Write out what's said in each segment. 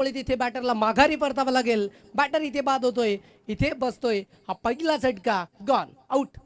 तिथे बॅटरला माघारी परतावं लागेल. बॅटर इथे बाद होतोय, इथे बसतोय. हा पहिला झटका गॉन आउट.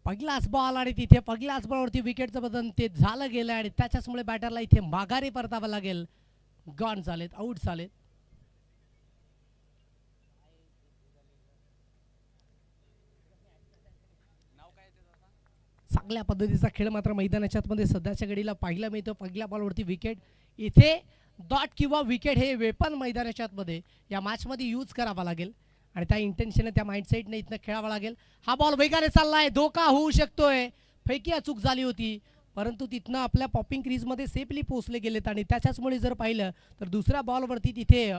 पहिलाच बॉल आणि तिथे पहिल्याच बॉलवरती विकेटचं बदल ते झालं गेलं आणि त्याच्यामुळे बॅटरला इथे माघारी परतावं लागेल. गॉन झालेत, आउट झालेत. चांगल्या पद्धतीचा खेळ मात्र मैदानाच्या आतमध्ये सध्याच्या घडीला पाहायला मिळतो. पहिल्या बॉलवरती विकेट. इथे डॉट किंवा विकेट हे वेपन मैदानाच्या आतमध्ये या मॅचमध्ये यूज करावा लागेल आणि त्या इंटेन्शनने त्या माइंडसेटने इथनं खेळावा लागेल. हा बॉल वेगाने चाललाय, धोका होऊ शकतोय. फैकी चूक झाली होती, परंतु तिथनं आपल्या पॉपिंग क्रीजमध्ये सेफली पोहोचले गेलेत आणि त्याच्याचमुळे जर पाहिलं तर दुसऱ्या बॉलवरती तिथे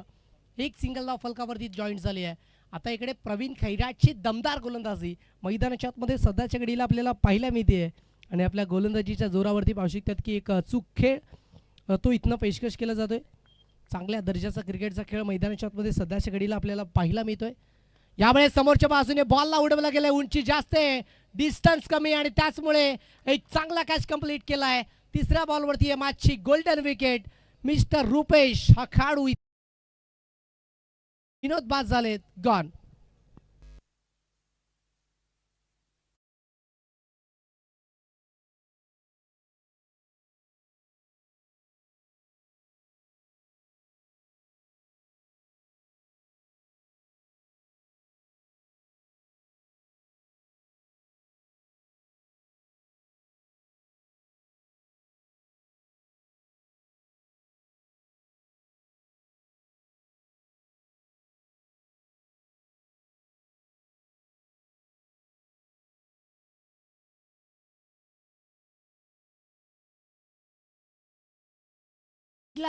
एक सिंगल धाव फलकावरती जॉईंट झाली आहे. आता इकडे प्रवीण खैराटची दमदार गोलंदाजी मैदानाच्या आतमध्ये सध्याच्या घडीला आपल्याला पाहायला मिळते आणि आपल्या गोलंदाजीच्या जोरावरती पाहू शकतात की एक अचूक खेळ तो इथनं पेशकश केला जातोय. चांगल्या दर्जाचा क्रिकेटचा खेळ मैदानाच्या आतमध्ये सध्याच्या घडीला आपल्याला पाहायला मिळतोय. यावेळेस समोरच्या बाजूने बॉलला उडवला गेलाय, उंची जास्त आहे, डिस्टन्स कमी आणि त्याचमुळे एक चांगला कॅच कंप्लीट केलाय. तिसऱ्या बॉलवरती या मॅचची गोल्डन विकेट. मिस्टर रुपेश हा खेळाडू विनोद बाद झालेत, गॉन.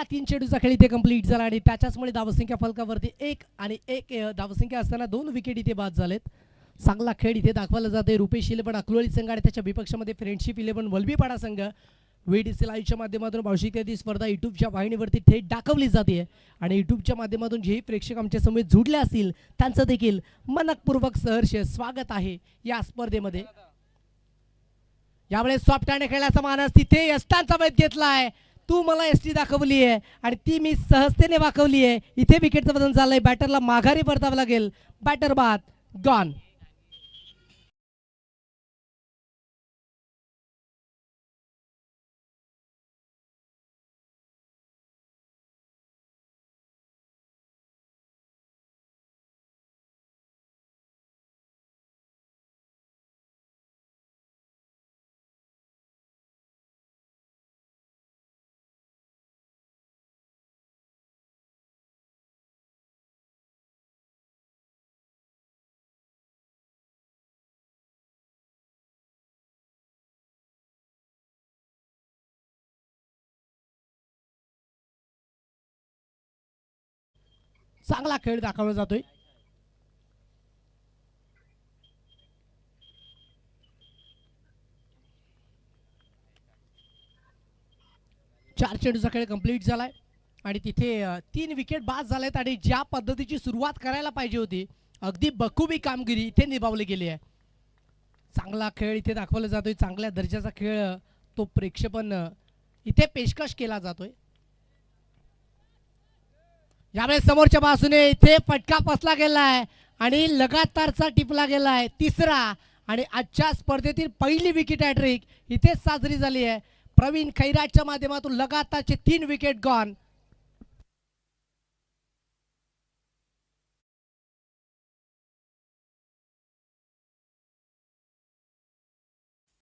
तीन चेंडूचा खेळ इथे कंप्लीट झाला आणि त्याच्याचमुळे धावसंख्या फलकावरती 1 आणि 1 धावसंख्या असताना 2 विकेट इथे बाद झालेत. चांगला खेळ इथे दाखवला जाते. रुपेश इलेवन अकलोळी संघ आणि त्याच्या विपक्षामध्ये फ्रेंडशिप इलेवन वलभीपाडा संघ VDC लाईव्हच्या माध्यमातून भावशिक ती स्पर्धा युट्यूबच्या वाहिनीवरती थेट दाखवली जाते आणि युट्यूबच्या माध्यमातून जेही प्रेक्षक आमच्या समोर जुडले असतील त्यांचं देखील मनपूर्वक सहर्ष स्वागत आहे या स्पर्धेमध्ये. यावेळेस सॉफ्ट हँड खेळण्याचा मानस तिथे यष्टांचा वेध घेतलाय. तू मला एसटी दाखवली आहे आणि ती मी सहजतेने दाखवली आहे. इथे विकेटचं बदल झालंय, बॅटरला माघारी परतावं लागेल. बॅटर बाद, गॉन. चांगला खेळ दाखवला जातोय. चार चेंडूचा खेळ कंप्लीट झालाय आणि तिथे 3 विकेट बाद झालेत आणि ज्या पद्धतीची सुरुवात करायला पाहिजे होती अगदी बखूबी कामगिरी इथे निभावली गेली आहे. चांगला खेळ इथे दाखवला जातोय. चांगल्या दर्जाचा खेळ तो प्रेक्षेपण इथे पेशकश केला जातोय. यावेळेस समोरच्या बाजूने इथे फटका पसला गेलाय आणि लगातारचा टिपला गेलाय. तिसरा आणि आजच्या स्पर्धेतील पहिली विकेट हॅट्रिक इथेच साजरी झाली आहे. प्रवीण खैराटच्या माध्यमातून लगातारचे 3 विकेट गॉन.